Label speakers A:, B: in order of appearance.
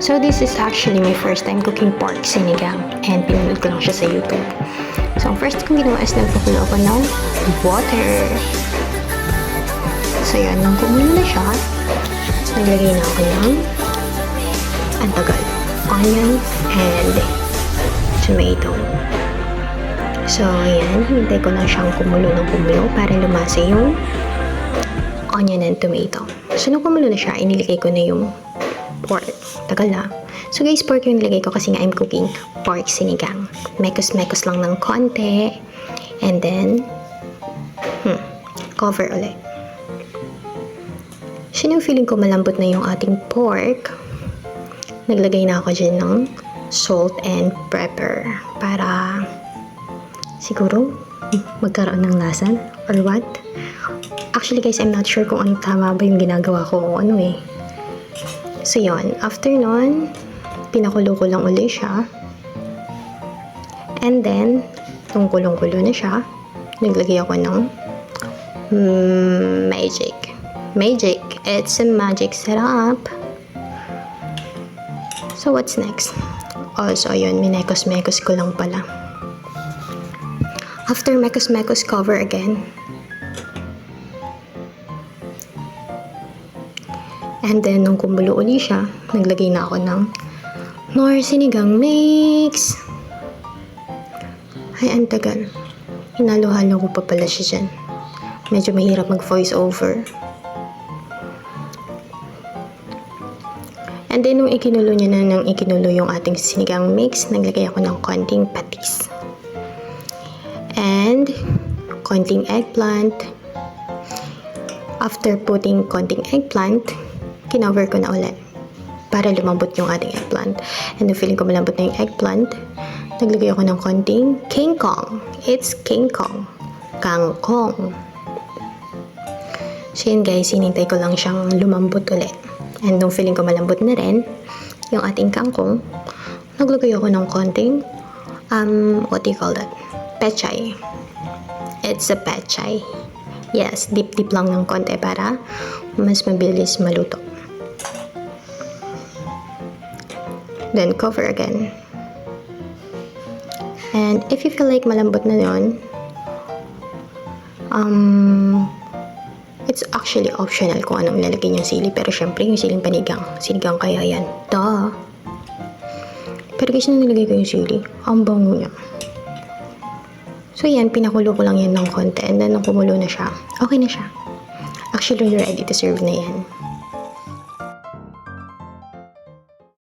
A: So this is actually my first time cooking pork sinigang and pinanood ko lang siya sa YouTube. So ang first kong ginawa is nagpakulo ako ng water. So yun, nung kumulo na siya, naglagay na ako ng onion and tomato. So ayan, hintay ko lang siyang kumulo ng kumulo para lumasa yung onion and tomato. So nung kumulo na siya, iniligay ko na yung pork. Tagal na. So guys, pork yung nilagay ko kasi nga I'm cooking pork sinigang. Mekos-mekos lang ng konti. And then, cover ulit. So yung feeling ko malambot na yung ating pork, naglagay na ako dyan ng salt and pepper para siguro magkaroon ng lasa or what. Actually guys, I'm not sure kung anong tama ba yung ginagawa ko o ano eh. So yun, after nun, pinakulo ko lang ulit siya. And then, nung kulong-kulo na siya, naglagay ako ng magic. Magic. It's a magic setup. So what's next? Also, yun, minekos-mekos ko lang pala. After mekos-mekos, cover again. And then, nung kumulo ulit siya, naglagay na ako ng Knorr sinigang mix. Ay, ang tagal. Hinalo-halo ko pa pala siya dyan. Medyo mahirap mag-voice over. And then, nung ikinulo niya na nang ikinulo yung ating sinigang mix, naglagay ako ng konting patis. And, konting eggplant. After putting konting eggplant, kinover ko na ulit para lumambot yung ating eggplant. And the feeling ko malambot na yung eggplant, naglagay ako ng konting King Kong. It's King Kong. Kangkong. So yun guys, hinintay ko lang siyang lumambot ulit. And nung feeling ko malambot na rin yung ating kangkong, naglagay ako ng konting what do you call that? Pechay. It's a pechay. Yes, dip-dip lang ng konti para mas mabilis maluto. Then cover again. And if you feel like malambot na yun, it's actually optional kung anong ilalagay niyang sili. Pero syempre, yung siling panigang. Sinigang kaya yan. Duh! Pero guys, nung nilagay ko yung sili, ang bango niya. So yan, pinakulo ko lang yan ng konti. And then, nung kumulo na siya, okay na siya. Actually, ready to serve na yan.